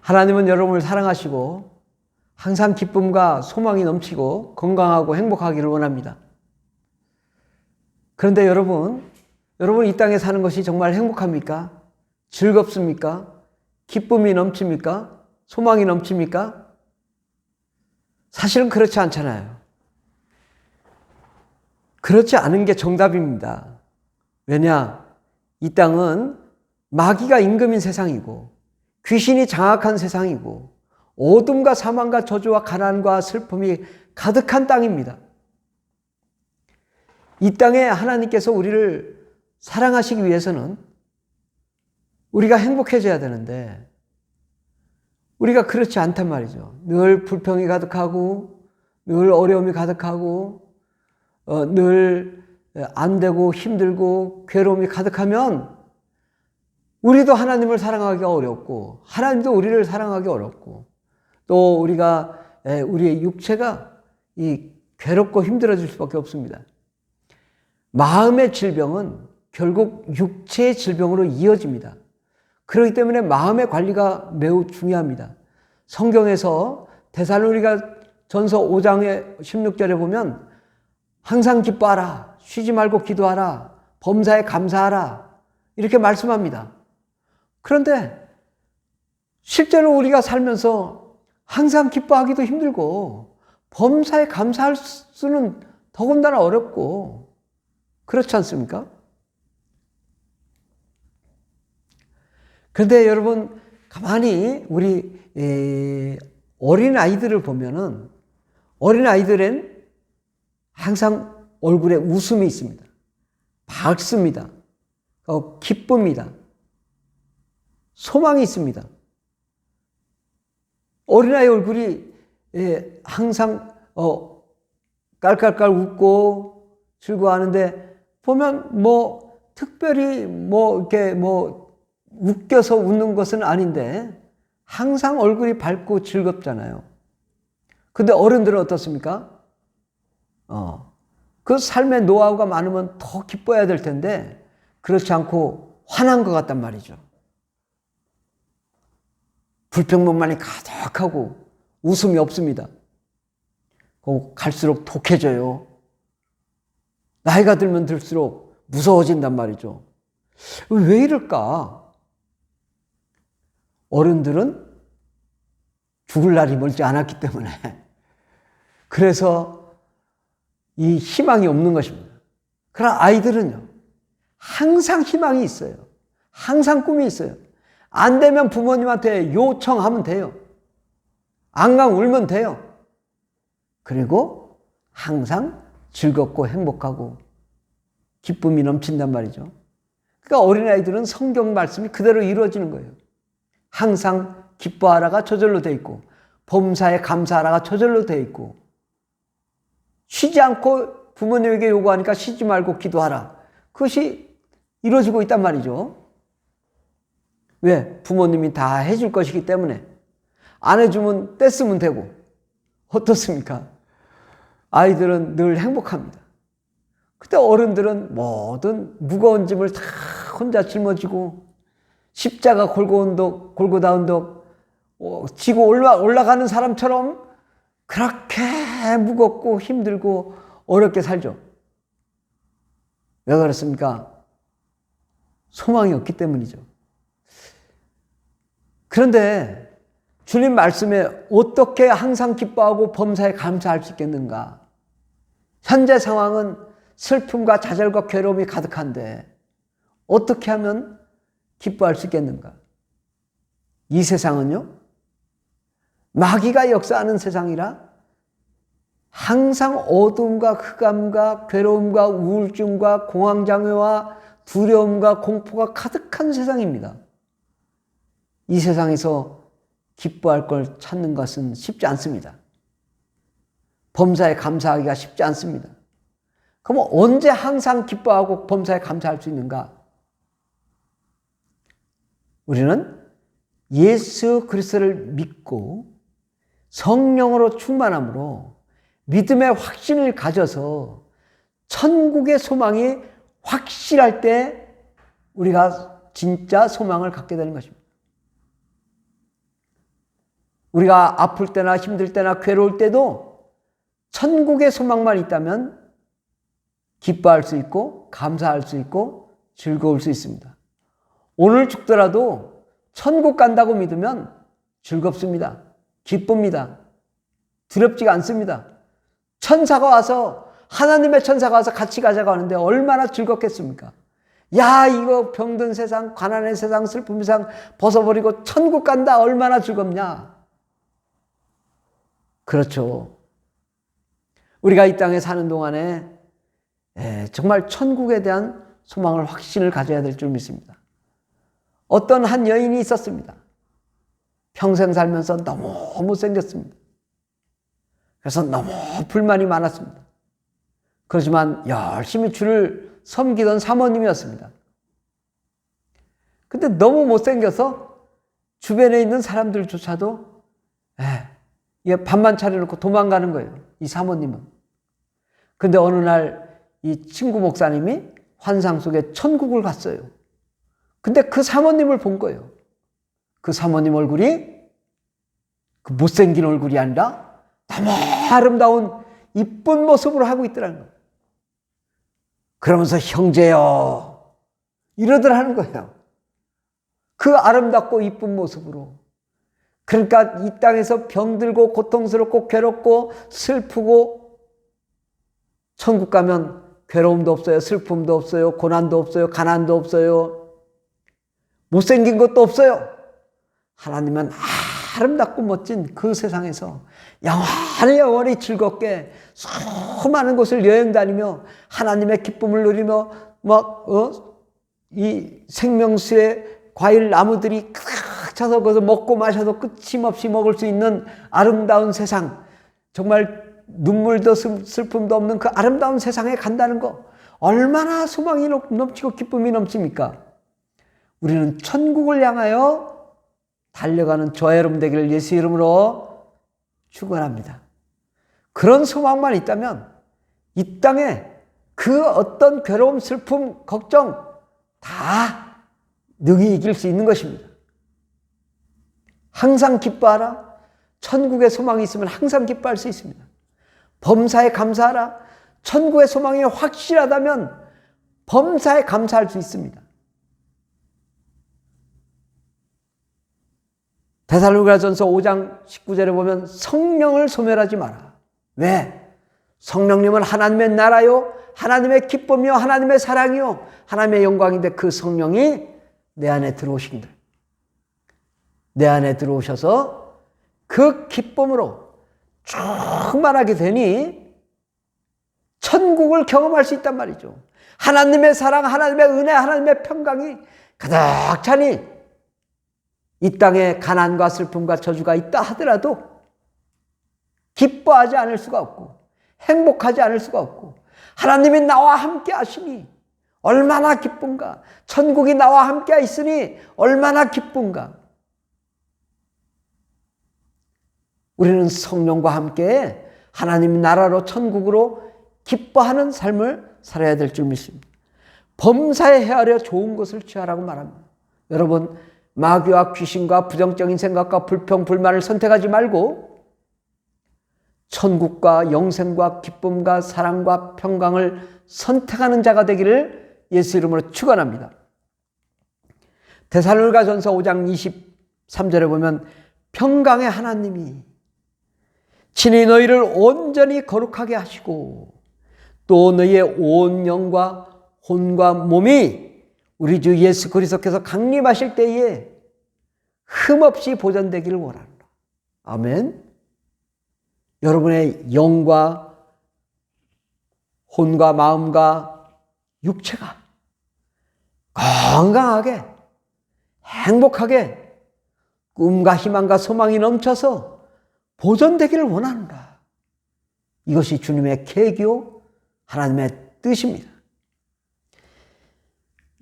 하나님은 여러분을 사랑하시고 항상 기쁨과 소망이 넘치고 건강하고 행복하기를 원합니다. 그런데 여러분 이 땅에 사는 것이 정말 행복합니까? 즐겁습니까? 기쁨이 넘칩니까? 소망이 넘칩니까? 사실은 그렇지 않잖아요. 그렇지 않은 게 정답입니다. 왜냐? 이 땅은 마귀가 임금인 세상이고 귀신이 장악한 세상이고 어둠과 사망과 저주와 가난과 슬픔이 가득한 땅입니다. 이 땅에 하나님께서 우리를 사랑하시기 위해서는 우리가 행복해져야 되는데 우리가 그렇지 않단 말이죠. 늘 불평이 가득하고 늘 어려움이 가득하고 늘 안 되고 힘들고 괴로움이 가득하면 우리도 하나님을 사랑하기가 어렵고 하나님도 우리를 사랑하기 어렵고 또 우리가 우리의 육체가 괴롭고 힘들어질 수밖에 없습니다. 마음의 질병은 결국 육체의 질병으로 이어집니다. 그렇기 때문에 마음의 관리가 매우 중요합니다. 성경에서 데살로니가 전서 5장의 16절에 보면 항상 기뻐하라, 쉬지 말고 기도하라, 범사에 감사하라 이렇게 말씀합니다. 그런데 실제로 우리가 살면서 항상 기뻐하기도 힘들고 범사에 감사할 수는 더군다나 어렵고 그렇지 않습니까? 그런데 여러분 가만히 우리 어린 아이들을 보면은 어린 아이들은 항상 얼굴에 웃음이 있습니다. 밝습니다. 기쁩니다. 소망이 있습니다. 어린아이 얼굴이 항상 깔깔깔 웃고 즐거워하는데 보면 특별히 이렇게 웃겨서 웃는 것은 아닌데 항상 얼굴이 밝고 즐겁잖아요. 근데 어른들은 어떻습니까? 그 삶의 노하우가 많으면 더 기뻐해야 될 텐데 그렇지 않고 화난 것 같단 말이죠. 불평만이 가득하고 웃음이 없습니다. 갈수록 독해져요. 나이가 들면 들수록 무서워진단 말이죠. 왜 이럴까? 어른들은 죽을 날이 멀지 않았기 때문에 그래서 이 희망이 없는 것입니다. 그러나 아이들은요 항상 희망이 있어요. 항상 꿈이 있어요. 안 되면 부모님한테 요청하면 돼요. 앙강 울면 돼요. 그리고 항상 즐겁고 행복하고 기쁨이 넘친단 말이죠. 그러니까 어린아이들은 성경 말씀이 그대로 이루어지는 거예요. 항상 기뻐하라가 저절로 돼 있고 범사에 감사하라가 저절로 돼 있고 쉬지 않고 부모님에게 요구하니까 쉬지 말고 기도하라. 그것이 이루어지고 있단 말이죠. 왜? 부모님이 다 해줄 것이기 때문에. 안 해주면 떼쓰면 되고. 어떻습니까? 아이들은 늘 행복합니다. 그때 어른들은 모든 무거운 짐을 다 혼자 짊어지고 십자가 골고 다 언덕 지고 올라가는 사람처럼 그렇게 무겁고 힘들고 어렵게 살죠. 왜 그렇습니까? 소망이 없기 때문이죠. 그런데 주님 말씀에 어떻게 항상 기뻐하고 범사에 감사할 수 있겠는가? 현재 상황은 슬픔과 좌절과 괴로움이 가득한데 어떻게 하면 기뻐할 수 있겠는가? 이 세상은요, 마귀가 역사하는 세상이라 항상 어둠과 흑암과 괴로움과 우울증과 공황장애와 두려움과 공포가 가득한 세상입니다. 이 세상에서 기뻐할 걸 찾는 것은 쉽지 않습니다. 범사에 감사하기가 쉽지 않습니다. 그럼 언제 항상 기뻐하고 범사에 감사할 수 있는가? 우리는 예수 그리스도를 믿고 성령으로 충만함으로 믿음의 확신을 가져서 천국의 소망이 확실할 때 우리가 진짜 소망을 갖게 되는 것입니다. 우리가 아플 때나 힘들 때나 괴로울 때도 천국의 소망만 있다면 기뻐할 수 있고 감사할 수 있고 즐거울 수 있습니다. 오늘 죽더라도 천국 간다고 믿으면 즐겁습니다. 기쁩니다. 두렵지가 않습니다. 천사가 와서, 하나님의 천사가 와서 같이 가자고 하는데 얼마나 즐겁겠습니까? 야, 이거 병든 세상, 가난의 세상, 슬픔 세상 벗어버리고 천국 간다, 얼마나 즐겁냐. 그렇죠. 우리가 이 땅에 사는 동안에 정말 천국에 대한 소망을, 확신을 가져야 될 줄 믿습니다. 어떤 한 여인이 있었습니다. 평생 살면서 너무 못생겼습니다. 그래서 너무 불만이 많았습니다. 그렇지만 열심히 주를 섬기던 사모님이었습니다. 근데 너무 못생겨서 주변에 있는 사람들조차도 밥만 차려놓고 도망가는 거예요. 이 사모님은. 근데 어느 날 이 친구 목사님이 환상 속에 천국을 갔어요. 근데 그 사모님을 본 거예요. 그 사모님 얼굴이 그 못생긴 얼굴이 아니라 너무 아름다운 이쁜 모습으로 하고 있더라는 거예요. 그러면서 형제여 이러더라는 거예요. 그 아름답고 이쁜 모습으로. 그러니까 이 땅에서 병들고 고통스럽고 괴롭고 슬프고, 천국 가면 괴로움도 없어요. 슬픔도 없어요. 고난도 없어요. 가난도 없어요. 못생긴 것도 없어요. 하나님은 아름답고 멋진 그 세상에서 영원히 즐겁게 수많은 곳을 여행 다니며 하나님의 기쁨을 누리며 이 생명수의 과일 나무들이 꽉 차서 거기서 먹고 마셔도 끊임없이 먹을 수 있는 아름다운 세상, 정말 눈물도 슬픔도 없는 그 아름다운 세상에 간다는 거, 얼마나 소망이 넘치고 기쁨이 넘칩니까? 우리는 천국을 향하여 달려가는 저와 여러분 되기를 예수 이름으로 축원합니다. 그런 소망만 있다면 이 땅에 그 어떤 괴로움, 슬픔, 걱정 다 능히 이길 수 있는 것입니다. 항상 기뻐하라. 천국의 소망이 있으면 항상 기뻐할 수 있습니다. 범사에 감사하라. 천국의 소망이 확실하다면 범사에 감사할 수 있습니다. 데살로니가전서 5장 19절에 보면 성령을 소멸하지 마라. 왜? 성령님은 하나님의 나라요, 하나님의 기쁨이요, 하나님의 사랑이요, 하나님의 영광인데 그 성령이 내 안에 들어오신다. 내 안에 들어오셔서 그 기쁨으로 충만하게 되니 천국을 경험할 수 있단 말이죠. 하나님의 사랑, 하나님의 은혜, 하나님의 평강이 가득 차니 이 땅에 가난과 슬픔과 저주가 있다 하더라도 기뻐하지 않을 수가 없고 행복하지 않을 수가 없고, 하나님이 나와 함께 하시니 얼마나 기쁜가. 천국이 나와 함께 있으니 얼마나 기쁜가. 우리는 성령과 함께 하나님 나라로, 천국으로 기뻐하는 삶을 살아야 될 줄 믿습니다. 범사에 헤아려 좋은 것을 취하라고 말합니다. 여러분, 마귀와 귀신과 부정적인 생각과 불평, 불만을 선택하지 말고 천국과 영생과 기쁨과 사랑과 평강을 선택하는 자가 되기를 예수 이름으로 축원합니다. 데살로니가전서 5장 23절에 보면 평강의 하나님이 친히 너희를 온전히 거룩하게 하시고 또 너희의 온 영과 혼과 몸이 우리 주 예수 그리스도께서 강림하실 때에 흠없이 보존되기를 원한다. 아멘. 여러분의 영과 혼과 마음과 육체가 건강하게 행복하게 꿈과 희망과 소망이 넘쳐서 보존되기를 원한다. 이것이 주님의 계기요 하나님의 뜻입니다.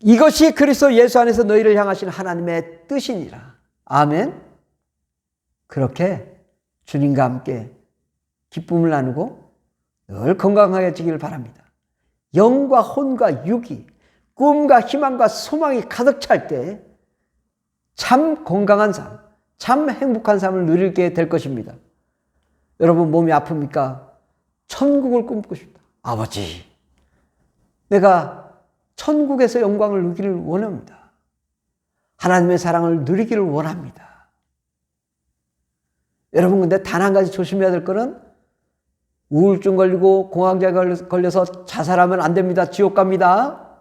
이것이 그리스도 예수 안에서 너희를 향하신 하나님의 뜻이니라. 아멘. 그렇게 주님과 함께 기쁨을 나누고 늘 건강해지기를 바랍니다. 영과 혼과 육이, 꿈과 희망과 소망이 가득 찰 때 참 건강한 삶, 참 행복한 삶을 누리게 될 것입니다. 여러분 몸이 아픕니까? 천국을 꿈꾸고 싶다. 아버지, 내가 천국에서 영광을 누리기를 원합니다. 하나님의 사랑을 누리기를 원합니다. 여러분 근데 단 한 가지 조심해야 될 거는 우울증 걸리고 공황장애 걸려서 자살하면 안 됩니다. 지옥 갑니다.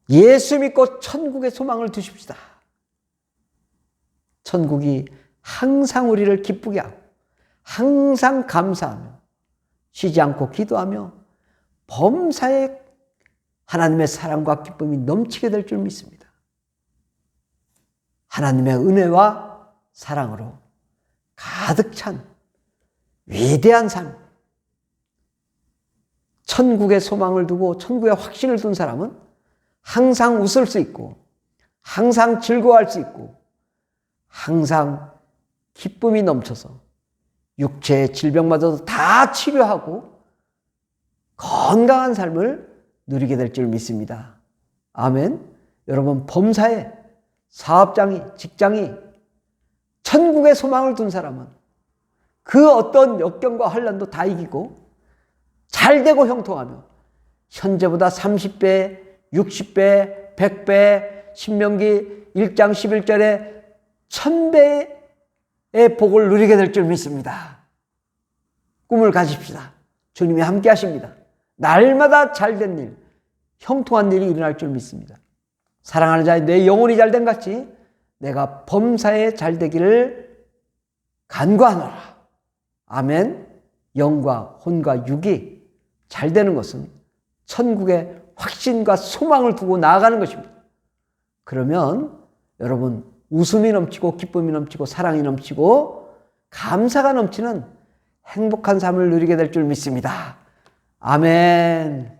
예수 믿고 천국의 소망을 두십시다. 천국이 항상 우리를 기쁘게 하고 항상 감사하며 쉬지 않고 기도하며 범사에 하나님의 사랑과 기쁨이 넘치게 될 줄 믿습니다. 하나님의 은혜와 사랑으로 가득 찬 위대한 삶, 천국의 소망을 두고 천국의 확신을 둔 사람은 항상 웃을 수 있고 항상 즐거워할 수 있고 항상 기쁨이 넘쳐서 육체의 질병마저도 다 치료하고 건강한 삶을 누리게 될 줄 믿습니다. 아멘. 여러분 범사에 사업장이 직장이 천국의 소망을 둔 사람은 그 어떤 역경과 환난도 다 이기고 잘 되고 형통하며 현재보다 30배, 60배, 100배, 신명기 1장 11절에 1000배의 복을 누리게 될 줄 믿습니다. 꿈을 가집시다. 주님이 함께 하십니다. 날마다 잘된 일, 형통한 일이 일어날 줄 믿습니다. 사랑하는 자의 내 영혼이 잘된 같이 내가 범사에 잘되기를 간구하노라. 아멘. 영과 혼과 육이 잘되는 것은 천국의 확신과 소망을 두고 나아가는 것입니다. 그러면 여러분 웃음이 넘치고 기쁨이 넘치고 사랑이 넘치고 감사가 넘치는 행복한 삶을 누리게 될 줄 믿습니다. 아멘.